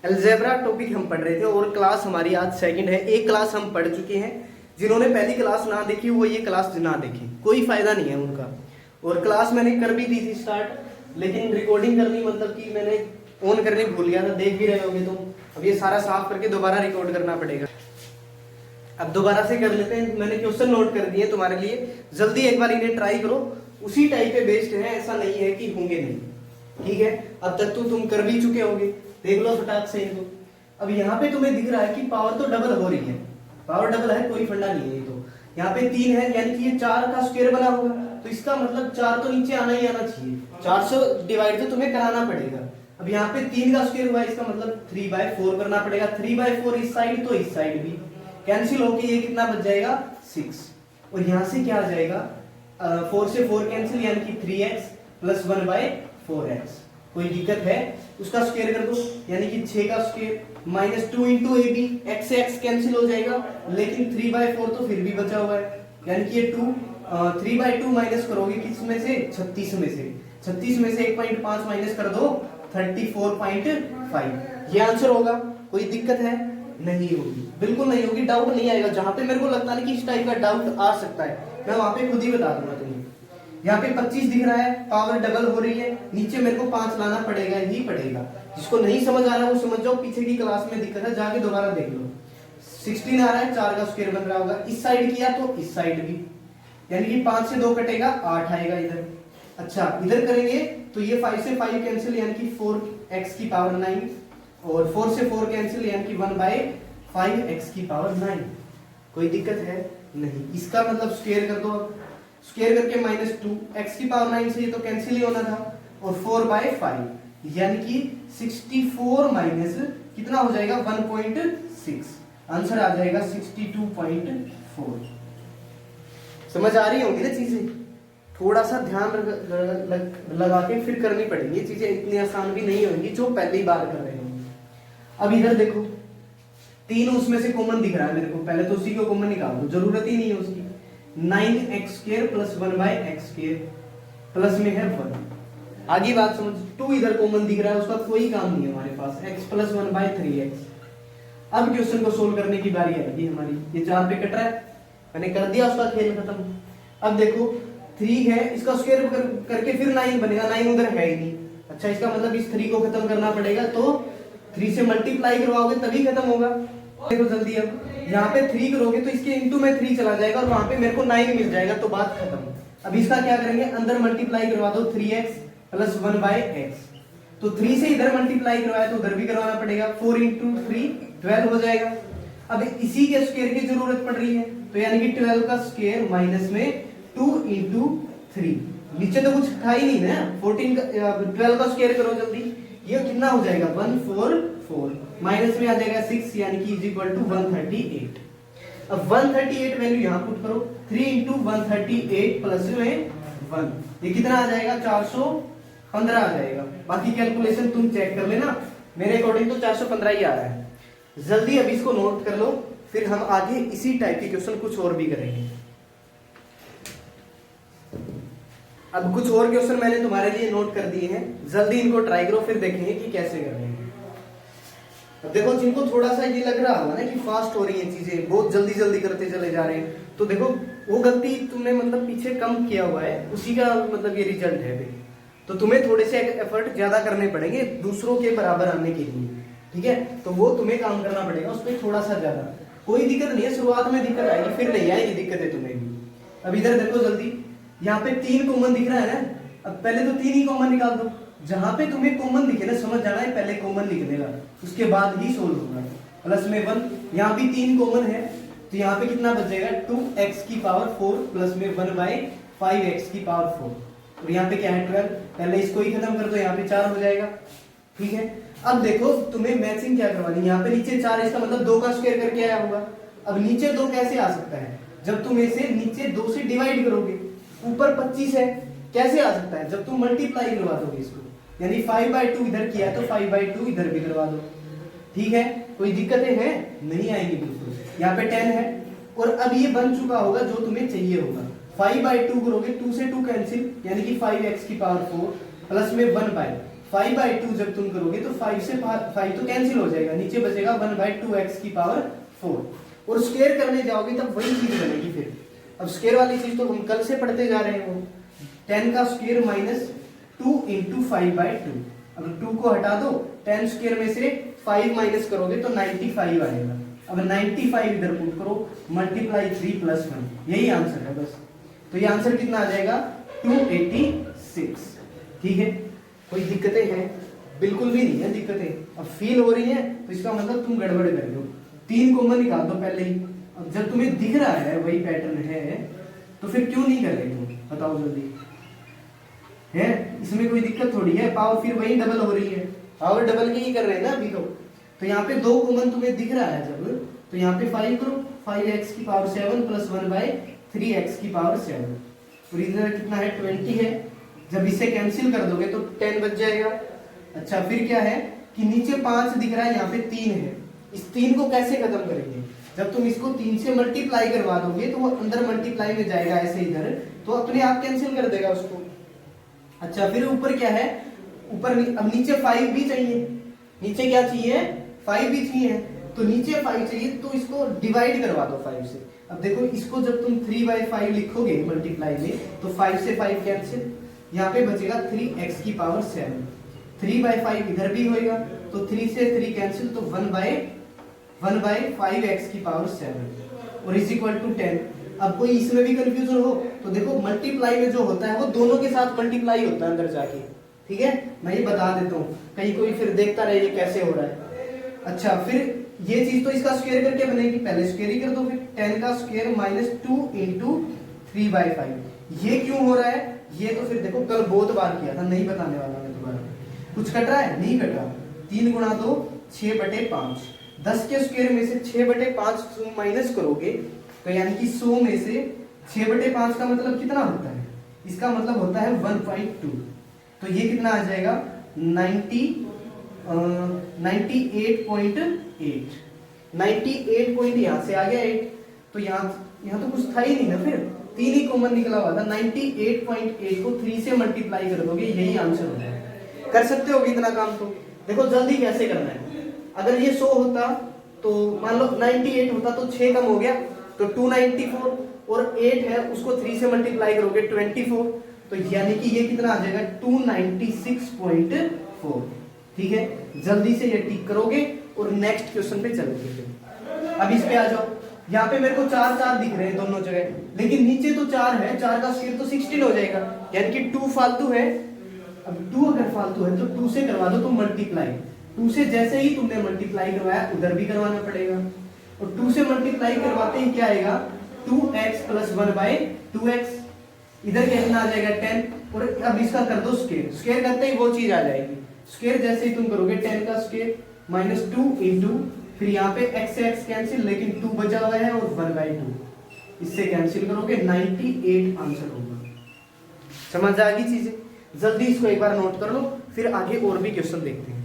Algebra topic हम पढ़ रहे थे और क्लास हमारी आज सेकंड है। एक क्लास हम पढ़ चुके हैं। जिन्होंने पहली क्लास ना देखी वो ये क्लास ना देखें, कोई फायदा नहीं है उनका। और क्लास मैंने कर भी दी थी स्टार्ट, लेकिन रिकॉर्डिंग करनी मतलब कि मैंने ऑन करने भूल गया था। देख भी रहे होगे तुम। अब ये सारा साफ करके दोबारा रिकॉर्ड करना पड़ेगा। अब दोबारा से कर लेते हैं। मैंने क्वेश्चन नोट कर दिए तुम्हारे लिए, जल्दी एक बार इन्हें ट्राई करो। उसी टाइप पे बेस्ड है, ऐसा नहीं है कि होंगे नहीं। ठीक है, अब तक तो तुम कर भी चुके होंगे। देख लो फटाक से इनको। अब यहाँ पे तुम्हें दिख रहा है कि पावर तो डबल हो रही है। पावर डबल है, कोई फंडा नहीं है। ये तो यहाँ पे 3 है, यानी कि ये 4 का स्क्वायर बना होगा, तो इसका मतलब 4 तो नीचे आना ही आना चाहिए। 400 डिवाइड तो तुम्हें कराना पड़ेगा। अब यहाँ पे 3 का स्क्वायर हुआ, इसका मतलब 3/4 करना पड़ेगा। 3/4 इस साइड तो इस साइड भी कैंसिल होके ये कितना बच जाएगा 6। और यहाँ से क्या आ जाएगा 4 से 4 कैंसिल, यानी कि 3x + 1/4x। कोई दिक्कत है? उसका स्क्वायर कर दो, यानी कि 6 का स्क्वायर -2 × ab। x से x कैंसिल हो जाएगा, लेकिन 3/4 तो फिर भी बचा हुआ है, यानी कि ये 3/2 माइनस करोगे किस में से 36 में से। 36 में से 1.5 माइनस कर दो 34.5। ये आंसर होगा। कोई दिक्कत है? नहीं होगी, बिल्कुल नहीं होगी। डाउट नहीं आएगा। जहां पे मेरे को लगता है कि इस टाइप का डाउट आ सकता है, मैं वहां पे खुद ही बता दूंगा तुम्हें। यहाँ पे 25 दिख रहा है, पावर डबल हो रही है, नीचे मेरे को 5 लाना पड़ेगा ही पड़ेगा। जिसको नहीं समझ आ रहा है वो समझ जाओ, पीछे की क्लास में दिक्कत है, जाके दोबारा देख लो। 16 आ रहा है, 4 का स्क्वायर बन रहा होगा। इस साइड किया तो इस साइड भी, यानी कि 5 से 2 कटेगा 8 आएगा इधर। अच्छा, इधर करेंगे तो ये 5 से 5 कैंसिल, यानी कि 4x की पावर 9, और 4 से 4 कैंसिल, यानी कि 1/5x की पावर 9। कोई दिक्कत है? नहीं। इसका मतलब स्क्वायर कर दो। स्क्वायर करके -2 x की पावर 9 से ये तो कैंसिल ही होना था, और 4/5, यानी कि 64 माइनस कितना हो जाएगा 1.6। आंसर आ जाएगा 62.4। समझ आ रही होंगी ना चीजें? थोड़ा सा ध्यान लगा के फिर करनी पड़ेगी। ये चीजें इतनी आसान भी नहीं होंगी जो पहली बार कर रहे होंगे। अब इधर देखो, 3 उसमें से कॉमन दिख रहा है मेरे को, पहले तो उसी को कॉमन निकाल दो, जरूरत ही नहीं है उसकी। 9x² + 1/x² प्लस में है 1। आगे बात समझ। 2 इधर कॉमन दिख रहा है, उसका कोई काम नहीं है हमारे पास। x + 1/3x। अब क्वेश्चन को सोल्व करने की बारी आएगी हमारी। ये 4 पे कट रहा है, मैंने कर दिया उसका खेल खत्म। अब देखो 3 है, इसका स्क्वायर करके फिर 9 बनेगा। 9 उधर है ही नहीं। अच्छा, इसका मतलब इस 3 को खत्म करना पड़ेगा, तो 3 से मल्टीप्लाई करवाओगे तभी खत्म होगा। देखो जल्दी, अब यहाँ पे 3 करोगे तो इसके इनटू में 3 चला जाएगा, और वहां पे मेरे को 9 मिल जाएगा, तो बात खत्म। अब इसका क्या करेंगे, अंदर मल्टीप्लाई करवा दो 3x + 1/x। तो 3 से इधर मल्टीप्लाई करवाया तो उधर भी करवाना पड़ेगा। 4 × 3 12 हो जाएगा। अब इसी के स्क्वायर की जरूरत पड़ रही है, तो यानी कि 12 का स्क्वायर माइनस में 2 × 3। नीचे तो कुछ था ही नहीं ना। 12 का स्क्वायर करो जल्दी। ये कितना हो जाएगा 144, माइनस में आ जाएगा 6, यानी कि = 138। अब 138 वैल्यू यहां पुट करो। 3 × 138 प्लस में 1, ये कितना आ जाएगा 415 आ जाएगा। बाकी कैलकुलेशन तुम चेक कर लेना, मेरे अकॉर्डिंग तो 415 ही आ रहा है। जल्दी अब इसको नोट कर लो, फिर हम आगे इसी टाइप के क्वेश्चन कुछ और भी करेंगे। अब कुछ और क्वेश्चन मैंने तुम्हारे लिए नोट कर दिए हैं, जल्दी इनको ट्राई करो, फिर देखेंगे कि कैसे कर रहे हैं। अब देखो, जिनको थोड़ा सा ये लग रहा होगा ना कि फास्ट हो रही है चीजें, बहुत जल्दी जल्दी करते चले जा रहे हैं, तो देखो वो गलती तुमने मतलब पीछे कम किया हुआ है, उसी का मतलब ये रिजल्ट है। तो तुम्हें थोड़े से एफर्ट ज्यादा करने पड़ेंगे दूसरों के बराबर आने के लिए। ठीक है, तो वो तुम्हें काम करना पड़ेगा उस पर थोड़ा सा ज्यादा। कोई दिक्कत नहीं है, शुरुआत में दिक्कत आएगी, फिर नहीं आएगी दिक्कतें तुम्हें भी। अब इधर देखो जल्दी, यहाँ पे 3 कॉमन दिख रहा है ना। अब पहले तो 3 ही कॉमन निकाल दो। जहां पे तुम्हें कॉमन दिखे ना, समझ जाना है पहले कॉमन निकलेगा, उसके बाद ही सोल्व होगा। प्लस में 1, यहाँ भी 3 कॉमन है, तो यहाँ पे कितना बच जाएगा 2x की पावर 4 प्लस में 1/5x की पावर 4। और यहाँ पे क्या है 12। पहले इसको ही खत्म कर दो, यहाँ पे 4 हो जाएगा। ठीक है, अब देखो तुम्हें मैचिंग क्या करवानी है। यहाँ पे नीचे 4, इसका मतलब 2 का स्क्वायर करके आया होगा। अब नीचे 2 कैसे आ सकता है, जब तुम इसे नीचे 2 से डिवाइड करोगे। ऊपर 25 है, कैसे आ सकता है, जब तुम मल्टीप्लाई करवा दोगे इसको, यानी 5/2 इधर किया तो 5/2 इधर भी करवा दो। ठीक है, कोई दिक्कतें हैं? नहीं आएंगी बिल्कुल। यहाँ पे 10 है, और अब ये बन चुका होगा जो तुम्हें चाहिए होगा। 5/2 करोगे, 2 से 2 कैंसिल, यानी कि 5x की पावर 4 प्लस में 1/, 5/2 जब तुम करोगे तो 5 से 5 तो कैंसिल हो जाएगा, नीचे बचेगा 1/2x की पावर 4 और स्क्वायर करने जाओगे तब वही चीज बनेगी फिर। अब स्क्वायर वाली चीज तो हम कल से पढ़ते जा रहे हैं, वो 10 का स्क्वायर माइनस 2 इंटू 5/2। अब 2 को हटा दो, 10 स्क्वायर में से 5 माइनस करोगे तो 95 आएगा। अब 95 इधर पुट करो, मल्टीप्लाई 3 + 1, यही आंसर है बस। तो ये आंसर कितना आ जाएगा 286। ठीक है, कोई दिक्कतें हैं? बिल्कुल भी नहीं है दिक्कतें। अब फील हो रही है तो इसका मतलब तुम गड़बड़ कर रहे हो। 3 कॉमन निकाल दो पहले ही। अब जब तुम्हें दिख रहा है वही पैटर्न है तो फिर क्यों नहीं कर रहे तुम, बताओ जल्दी। है इसमें कोई दिक्कत थोड़ी है, पावर फिर वही डबल हो रही है, पावर डबल की ही कर रहे हैं ना अभी तो यहाँ पे 2 कॉमन तुम्हें दिख रहा है जब, तो यहाँ पे 5 करो, 5x की पावर 7 + 1/3x की पावर 7 और इधर कितना है 20 है। जब इसे कैंसिल कर दोगे तो 10 बच जाएगा। अच्छा फिर क्या है कि नीचे 5 दिख रहा है, यहाँ पे 3 है, इस 3 को कैसे खत्म करेंगे? जब तुम इसको 3 से मल्टीप्लाई करवा दोगे तो वो अंदर मल्टीप्लाई में जाएगा ऐसे इधर, तो अपने आप कैंसिल कर देगा उसको। अच्छा फिर ऊपर क्या है, ऊपर अब नीचे 5 भी चाहिए, नीचे क्या चाहिए 5 भी चाहिए, तो नीचे 5 चाहिए तो इसको डिवाइड करवा दो 5 से। अब देखो इसको जब तुम 3/5 लिखोगे मल्टीप्लाई में तो 5 से 5 कैंसिल, यहाँ पे बचेगा 3x की पावर 7, 3/5 इधर भी होएगा तो 3 से 3 कैंसिल, तो 1/5x की पावर 7 और इज इक्वल टू 10। अब कोई इसमें भी कंफ्यूजन हो तो देखो मल्टीप्लाई में जो होता है वो दोनों के साथ मल्टीप्लाई होता है अंदर जाके। ठीक है, मैं ये बता देता हूँ, कहीं कोई फिर देखता रहे ये कैसे हो रहा है। अच्छा फिर ये चीज तो इसका स्क्वायर करके बनेगी, पहले स्क्वायर ही कर दो फिर 10 का स्क्वायर माइनस 2 इंटू 3/5। ये क्यों हो रहा है, ये तो फिर देखो कल बहुत बार किया था, नहीं बताने वाला मैं दोबारा। कुछ कट रहा है? नहीं कट रहा। 3 गुणा 2 6/5, 10 के स्क्वायर में से 6/5 तुम माइनस करोगे तो यानी कि 100 में से 6/5 का मतलब कितना होता है, इसका मतलब होता है 1.2, तो ये कितना आ जाएगा 98.8, 98 पॉइंट यहाँ से आ गया 8, तो यहाँ तो कुछ था ही नहीं ना, फिर 3 ही कॉमन निकला हुआ था। 98.8 को 3 से मल्टीप्लाई कर दोगे, यही आंसर होता है। कर सकते हो इतना काम? तो देखो जल्दी कैसे करना है। अगर ये 100 होता तो मान लो 98 होता तो 6 कम हो गया तो 294 और 8 है उसको 3 से मल्टीप्लाई करोगे 24, तो यानी कि ये कितना आ जाएगा 296.4। ठीक है, जल्दी से ये टिक करोगे और नेक्स्ट क्वेश्चन पे चलोगे। अब इस पे आ जाओ, यहाँ पे मेरे को 4 दिख रहे हैं दोनों जगह, लेकिन नीचे तो 4 है, 4 का स्क्वायर तो 16 हो जाएगा, यानी कि 2 फालतू है। अब 2 अगर फालतू है तो 2 से करवा दो तो मल्टीप्लाई, 2 से जैसे ही तुमने मल्टीप्लाई करवाया उधर भी करवाना पड़ेगा, और 2 से मल्टीप्लाई करवाते ही क्या आएगा 2x + 1/2x, इधर कितना आ जाएगा 10, और अब इसका कर दो स्क्वायर, स्क्वायर करते ही वो चीज आ जाएगी। स्क्वायर जैसे ही तुम करोगे 10 का स्क्वायर माइनस 2 इंटू, फिर यहाँ पे x से x कैंसिल, लेकिन 2 बचा हुआ है और 1/2, इससे कैंसिल करोगे 98 आंसर होगा। समझ आ गई चीजें? जल्दी इसको एक बार नोट कर लो, फिर आगे और भी क्वेश्चन देखते हैं।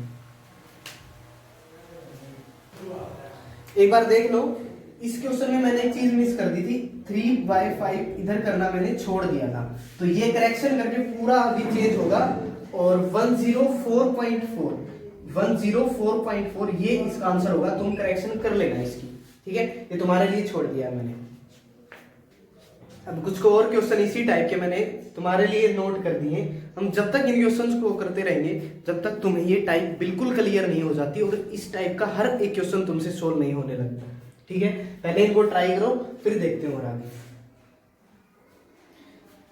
एक बार देख लो, इस क्वेश्चन में मैंने एक चीज मिस कर दी थी, 3/5 इधर करना मैंने छोड़ दिया था, तो ये करेक्शन करके पूरा अभी चेंज होगा और 104.4 ये इसका आंसर होगा। तुम करेक्शन कर लेना इसकी, ठीक है, ये तुम्हारे लिए छोड़ दिया है मैंने। अब कुछ को और क्वेश्चन इसी टाइप के मैंने तुम्हारे लिए नोट कर दिए। हम जब तक इन क्वेश्चंस को करते रहेंगे जब तक तुम्हें ये टाइप बिल्कुल क्लियर नहीं हो जाती और इस टाइप का हर एक क्वेश्चन तुमसे सोल्व नहीं होने लगता। ठीक है, पहले इनको ट्राई करो फिर देखते हैं और आगे।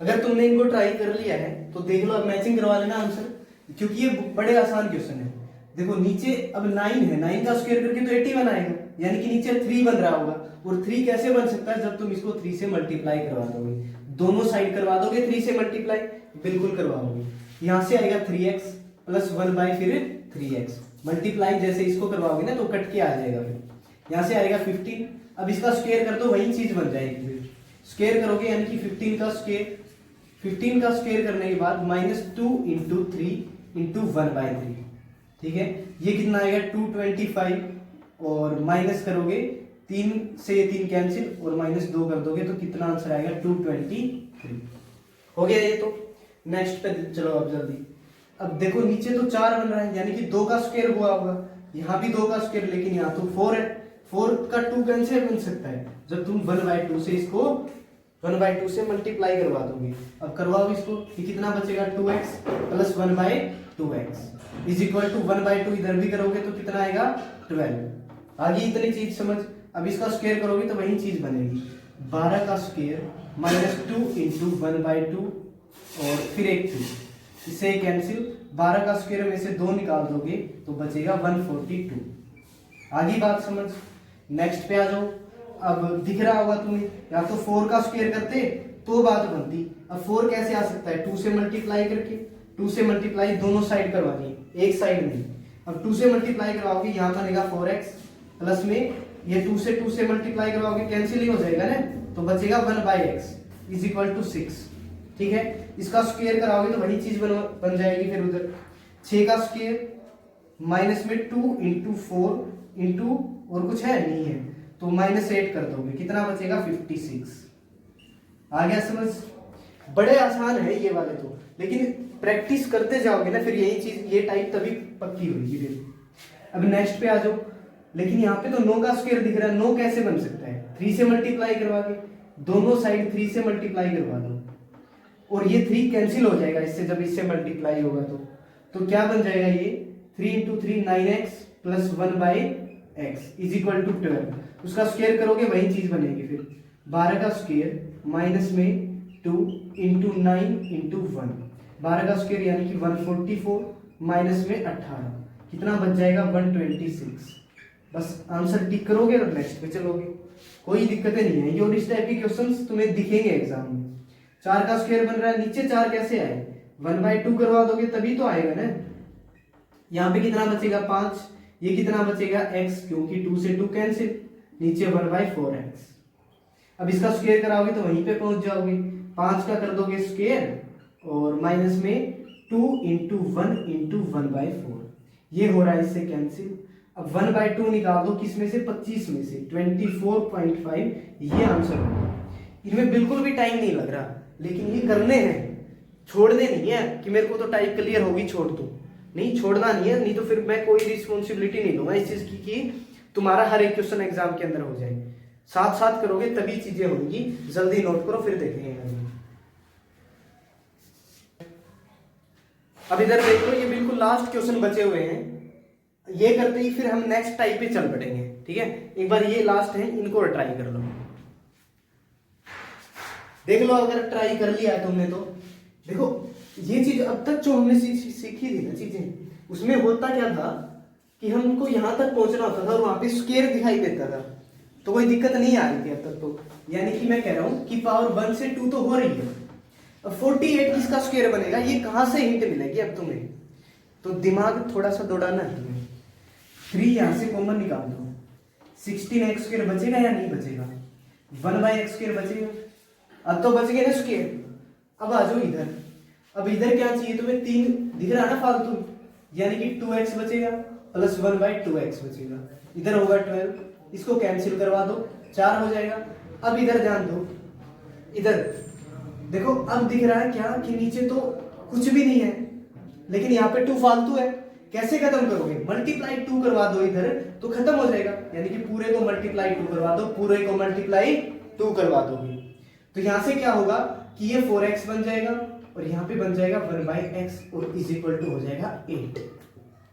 अगर तुमने इनको ट्राई कर लिया है तो देख लो, अब मैचिंग करवा लेना आंसर, क्योंकि ये बड़े आसान क्वेश्चन है। देखो नीचे अब 9 है, 9 का स्क्वायर करके तो 81 आएगा, यानी कि नीचे 3 बन रहा होगा, और 3 कैसे बन सकता है जब तुम इसको 3 से मल्टीप्लाई करवा दोगे, दोनों साइड करवा दोगे 3 से मल्टीप्लाई, बिल्कुल करवाओगे। यहाँ से आएगा 3x + 1/3x, मल्टीप्लाई जैसे इसको करवाओगे ना तो कट के आ जाएगा, फिर यहाँ से आएगा 15, अब इसका स्क्वायर कर दो वही चीज बन जाएगी, फिर स्क्वायर करोगे यानी कि 15 का स्क्वायर करने के बाद -2 × 3 × 1/3, ठीक है, ये कितना आएगा 225, और माइनस करोगे 3 से 3 कैंसिल और -2 कर दोगे तो कितना आंसर आएगा 223। हो गया ये तो। नेक्स्ट पे चलो अब जल्दी। अब देखो नीचे तो 4 बन रहा है, यानी कि 2 का स्क्वायर हुआ होगा, यहाँ भी 2 का स्क्वायर, लेकिन यहाँ तो 4 है, 4 का 2 कैसे बन सकता है जब तुम 1/2 से इसको 1/2 से मल्टीप्लाई करवा दोगे। अब करवाओ इसको, कि कितना बचेगा 2x plus 1/2x is equal to 1/2, इधर भी करोगे तो कितना आएगा 12। आगे इतनी चीज समझ। अब इसका स्क्वायर करोगे तो वही चीज बनेगी, 12 का स्क्वायर माइनस 2 इंटू 1/2 और फिर एक 2, इससे कैंसिल, 12 का स्क्वायर में से 2 निकाल दोगे तो बचेगा 142। आगे बात समझ। नेक्स्ट पे आ जाओ। अब दिख रहा होगा तुम्हें, या तो 4 का स्क्वायर करते तो बात बनती। अब 4 कैसे आ सकता है, 2 से मल्टीप्लाई करके, 2 से मल्टीप्लाई दोनों साइड करवानी है, एक साइड नहीं। अब 2 से मल्टीप्लाई करवाओगे, यहाँ बनेगा 4x प्लस में ये 2 से मल्टीप्लाई करवाओगे, कैंसिल ही हो जाएगा ना, तो बचेगा 1/x इज इक्वल टू 6। ठीक है, इसका स्क्वायर कराओगे तो वही चीज बन जाएगी। फिर उधर 6 का स्क्वायर माइनस में 2 इंटू 4 इंटू और कुछ है नहीं है तो -8 कर दोगे, कितना बचेगा 56। आ गया समझ। बड़े आसान है ये वाले तो, लेकिन प्रैक्टिस करते जाओगे ना फिर यही चीज, ये टाइप तभी पक्की होगी फिर। अब नेक्स्ट पे आ जाओ। लेकिन यहाँ पे तो 9 का स्क्वायर दिख रहा है, 9 कैसे बन सकता है, 3 से मल्टीप्लाई करवा के, दोनों साइड 3 से मल्टीप्लाई करवा दो और ये 3 कैंसिल हो जाएगा इससे, जब इससे मल्टीप्लाई होगा तो क्या बन जाएगा ये 3 into 3 9x plus 1/x is equal to 12। उसका स्क्वायर करोगे वही चीज बनेगी फिर, 12 का स्क्वायर माइनस में 2 इंटू 9 इंटू 1, 12 का स्क्वायर यानी कि 144 माइनस में 18, कितना बच जाएगा 126। बस आंसर टिक करोगे और नेक्स्ट पे चलोगे, कोई दिक्कतें नहीं है। ये और इस टाइप के क्वेश्चंस तुम्हें दिखेंगे एग्जाम में। 4 का स्क्वायर बन रहा है, नीचे 4 कैसे आए, 1/2 करवा दोगे तभी तो आएगा ना। यहाँ पे कितना बचेगा 5, ये कितना बचेगा x, क्योंकि 2 से 2 कैंसिल, नीचे 1/4x। अब इसका स्क्वायर कराओगे तो वहीं पे पहुंच जाओगे, 5 का कर दोगे स्क्वायर और माइनस में 2 इंटू 1 इंटू 1/4, ये हो रहा है इससे कैंसिल। अब 1/2 निकाल दो, किस में से 25 में से, 24.5, ये आंसर होगा। इनमें बिल्कुल भी टाइम नहीं लग रहा, लेकिन ये करने हैं, छोड़ने नहीं है कि मेरे को तो टाइप क्लियर होगी छोड़ दूं, नहीं छोड़ना नहीं है, नहीं तो फिर मैं कोई रिस्पॉन्सिबिलिटी नहीं लूंगा इस चीज की कि तुम्हारा हर एक क्वेश्चन एग्जाम के अंदर हो जाए। साथ साथ करोगे तभी चीजें होंगी। जल्दी नोट करो फिर देखेंगे। अब इधर देखो, ये बिल्कुल लास्ट क्वेश्चन बचे हुए हैं, ये करते ही फिर हम नेक्स्ट टाइप पे चल पड़ेंगे। ठीक है, एक बार ये लास्ट है, इनको ट्राई कर लो, देख लो। अगर ट्राई कर लिया है तुमने तो देखो, ये चीज अब तक जो हमने सीखी थी ना चीजें, उसमें होता क्या था कि हमको यहां तक पहुंचना होता था और वहां पे स्क्वायर दिखाई देता था, तो कोई दिक्कत नहीं आ रही थी अब तक तो। यानी कि मैं कह रहा हूं कि पावर 1 से 2 तो हो रही है, अब 48 किसका स्क्वायर बनेगा, ये कहां से हिंट मिलेगी अब तुम्हें, तो दिमाग थोड़ा सा दौड़ाना है तुम्हें। 3 यहां से कॉमन निकाल दो, 16x स्क्वायर बचेगा या नहीं बचेगा, 1/x स्क्वायर बचेगा। अब तो बच गए ना स्क्वायर। अब आ जाओ इधर, अब इधर क्या चाहिए तुम्हें, 3 दिख रहा है ना फालतू, यानी कि 2x बचेगा प्लस 1/2x बचेगा, इधर होगा 12, इसको कैंसिल करवा दो, 4 हो जाएगा। अब इधर ध्यान दो, इधर देखो, अब दिख रहा है क्या कि नीचे तो कुछ भी नहीं है, लेकिन यहाँ पे 2 फालतू है, कैसे खत्म करोगे, मल्टीप्लाई 2 करवा दो इधर तो खत्म हो जाएगा, यानी कि पूरे को मल्टीप्लाई 2 करवा दो, पूरे को मल्टीप्लाई 2 करवा दोगे तो यहां से क्या होगा कि ये 4x बन जाएगा और यहाँ पे बन जाएगा 1/x और इज इक्वल टू हो जाएगा 8।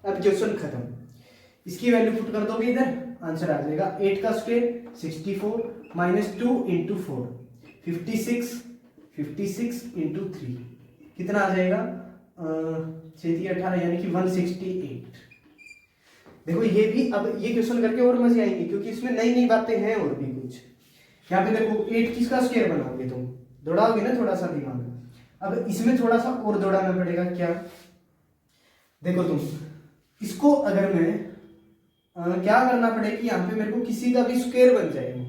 अब क्वेश्चन खत्म, इसकी वैल्यू पुट कर दोगे इधर, आंसर आ जाएगा 8 का स्क्वायर 64 माइनस 2 इंटू 4 56 इंटू 3 कितना आ जाएगा 18 यानी कि 168। देखो ये भी, अब ये क्वेश्चन करके और मजे आएंगे क्योंकि इसमें नई नई बातें हैं और भी कुछ। यहाँ पे देखो 8 किसका स्क्वायर बनाओगे तुम, दौड़ाओगे ना थोड़ा सा दिमाग। अब इसमें थोड़ा सा और दौड़ाना पड़ेगा, क्या देखो तुम इसको, अगर मैं क्या करना पड़ेगा कि यहाँ पे मेरे को किसी का भी स्क्वायर बन जाएगा,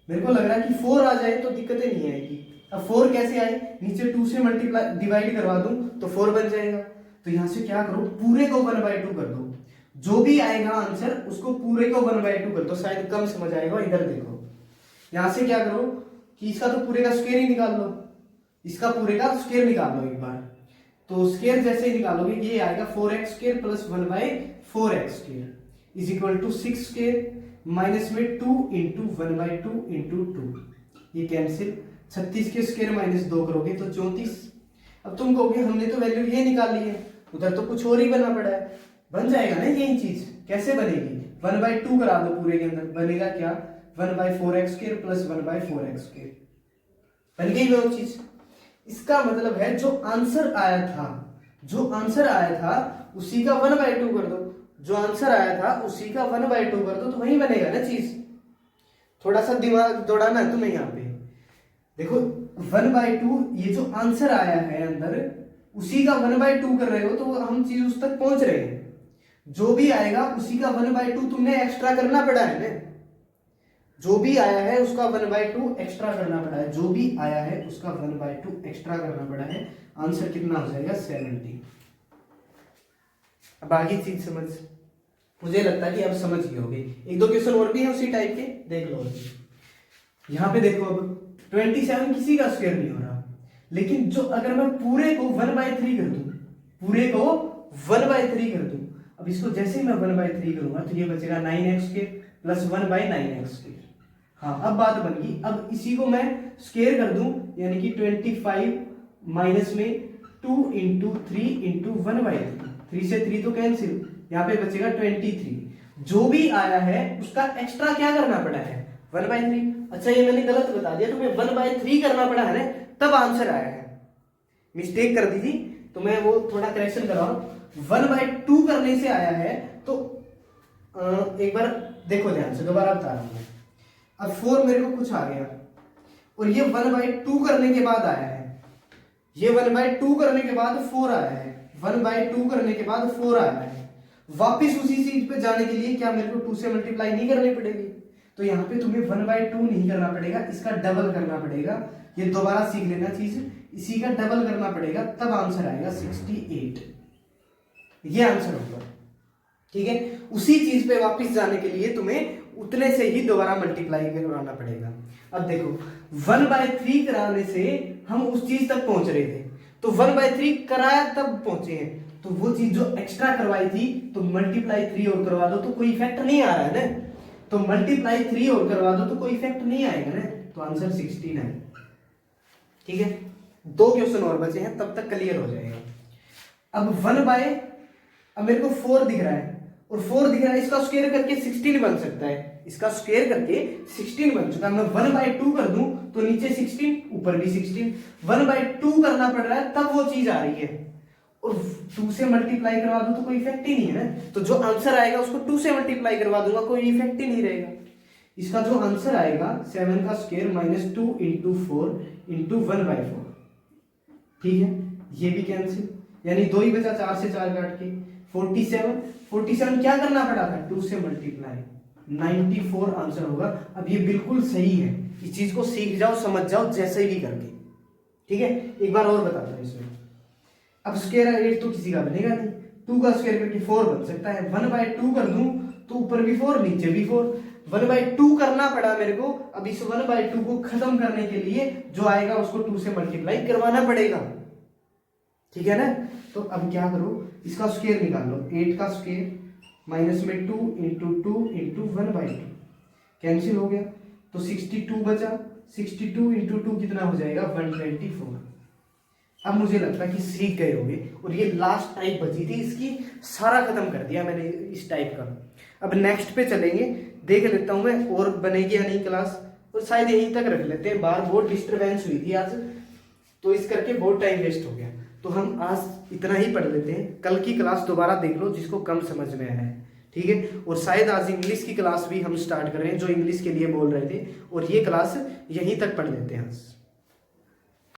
मेरे को लग रहा है कि 4 आ जाए तो दिक्कतें नहीं आएगी। अब 4 कैसे आए, नीचे 2 से मल्टीप्लाई डिवाइड करवा दूं तो 4 बन जाएगा, तो यहाँ से क्या करो पूरे को 1/2 कर दो, जो भी आएगा आंसर उसको पूरे को 1/2 कर दो, शायद कम समझ आएगा। इधर देखो, यहां से क्या करो कि इसका तो पूरे का स्क्वायर ही निकाल लो, इसका पूरे का स्क्वायर निकाल लो एक बार, तो स्क्वायर जैसे ही निकालोगे ये आएगा 4x square plus 1/4x square is equal to 6 square minus में 2 इंटू 1/2 इंटू 2, ये कैंसिल। 36 के स्क्वायर माइनस 2 करोगे तो 34। अब तुम कहोगे हमने तो वैल्यू ये निकाल ली है, उधर तो कुछ और ही बना पड़ा है। बन जाएगा ना यही चीज, कैसे बनेगी? 1/2 करा दो पूरे के अंदर, बनेगा क्या? 1/4x square plus 1/4x square, बन गई वो चीज। इसका मतलब है जो आंसर आया था उसी का 1/2 कर दो, जो आंसर आया था उसी का 1/2 कर दो, तो वही बनेगा ना चीज। थोड़ा सा दिमाग दौड़ाना है तुम्हें यहाँ पे। देखो 1/2 ये जो आंसर आया है अंदर उसी का 1/2 कर रहे हो, तो हम चीज उस तक पहुंच रहे हैं। जो भी आएगा उसी का 1/2 तुमने एक्स्ट्रा करना पड़ा है ना, जो भी आया है उसका 1/2 एक्स्ट्रा करना पड़ा है, जो भी आया है उसका 1/2 एक्स्ट्रा करना पड़ा है। आंसर कितना हो जाएगा? 70। अब आगे चीज समझ, मुझे लगता है कि अब समझ गए होगे। एक दो क्वेश्चन और भी है उसी टाइप के, देख लो। यहाँ पे देखो, अब 27 किसी का स्क्वायर नहीं हो रहा, लेकिन जो अगर मैं पूरे को 1/3 कर दूं, पूरे को 1/3 कर दूं, अब इसको जैसे ही मैं 1/3 करूंगा तो ये बचेगा 9x square plus 1/9x square. हाँ अब बात बन गई। अब इसी को मैं स्क्वायर कर दूं, यानी कि 25 माइनस में 2 इंटू 3 इंटू 1/3, 3 से 3 तो कैंसिल, यहाँ पे बचेगा 23। जो भी आया है उसका एक्स्ट्रा क्या करना पड़ा है? 1/3। अच्छा ये मैंने गलत बता दिया, तुम्हें 1/3 करना पड़ा है ना, तब आंसर आया है। मिस्टेक कर दी थी तो मैं वो थोड़ा करेक्शन कर रहा हूं। 1/2 करने से आया है, तो एक बार देखो ध्यान से, दोबारा बता रहा हूं मैं। अब 4 मेरे को कुछ आ गया, और ये 1/2 करने के बाद आया है, ये 1/2 करने के बाद 4 आया है, 1/2 करने के बाद 4 आया है। वापिस उसी चीज पे जाने के लिए क्या मेरे को 2 से मल्टीप्लाई नहीं करनी पड़ेगी? तो यहाँ पे तुम्हें 1/2 नहीं करना पड़ेगा, इसका डबल करना पड़ेगा। ये दोबारा सीख लेना चीज, इसी का डबल करना पड़ेगा, तब आंसर आएगा 68। ये आंसर होगा, ठीक है। उसी चीज पे वापस जाने के लिए तुम्हें उतने से ही दोबारा मल्टीप्लाई करवाना पड़ेगा। अब देखो 1/3 कराने से हम उस चीज तक पहुंच रहे थे, तो 1/3 कराया तब पहुंचे हैं, तो वो चीज जो एक्स्ट्रा करवाई थी तो मल्टीप्लाई 3 और करवा दो तो कोई इफेक्ट नहीं आ रहा है ना, तो मल्टीप्लाई 3 और करवा दो तो कोई इफेक्ट नहीं आएगा ना, तो आंसर 69। ठीक है, 2 क्वेश्चन और बचे हैं, तब तक क्लियर हो जाएगा। अब अब मेरे को 4 दिख रहा है, और 4 दिख रहा है, इसका स्क्वायर करके 16 बन सकता है, इसका स्क्वायर करके 16 बन चुका है। मैं 1/2 कर दूं तो नीचे 16, ऊपर भी 16, 1/2 करना पड़ रहा है तब वो चीज आ रही है, और 2 से मल्टीप्लाई करवा दूं तो कोई इफेक्ट ही नहीं है ना, तो जो आंसर आएगा उसको 2 से मल्टीप्लाई करवा दूंगा, कोई इफेक्ट ही नहीं रहेगा। इसका जो आंसर आएगा 7 का स्क्वायर माइनस 2 इंटू 4 इंटू 1/4, ठीक है, ये भी कैंसिल, यानी 2 ही बचा, 4 से 4 काट के 47 क्या करना पड़ा था? 2 से मल्टीप्लाई, 94 आंसर होगा। अब ये बिल्कुल सही है, इस चीज को सीख जाओ, समझ जाओ जैसे भी करके, ठीक है। एक बार और बताता हूं इसमें। अब स्क्वायर 8 तो किसी का बनेगा नहीं, 2 का स्क्वायर करके 4 बन सकता है, 1/2 कर दूं तो ऊपर भी 4 नीचे भी 4, 1/2 करना पड़ा मेरे को। अब इस 1/2 को खत्म करने के लिए जो आएगा उसको 2 से मल्टीप्लाई करवाना पड़ेगा, ठीक है ना। तो अब क्या करो, इसका स्क्वायर निकाल लो, 8 का स्क्वायर माइनस में 2 इंटू 2 इंटू 1/2 कैंसिल हो गया, तो 62 बचा, 62 इंटू 2 कितना हो जाएगा? 124। अब मुझे लगता है कि सीख गए होंगे, और ये लास्ट टाइप बची थी इसकी, सारा खत्म कर दिया मैंने इस टाइप का। अब नेक्स्ट पे चलेंगे, देख लेता हूं मैं और बनेगी या नहीं क्लास, और शायद यहीं तक रख लेते हैं। बाहर बहुत डिस्टर्बेंस हुई थी आज, तो इस करके बहुत टाइम वेस्ट हो गया, तो हम आज इतना ही पढ़ लेते हैं। कल की क्लास दोबारा देख लो जिसको कम समझ में आया है, ठीक है। और शायद आज इंग्लिश की क्लास भी हम स्टार्ट कर रहे हैं, जो इंग्लिश के लिए बोल रहे थे, और ये क्लास यहीं तक पढ़ लेते हैं आज।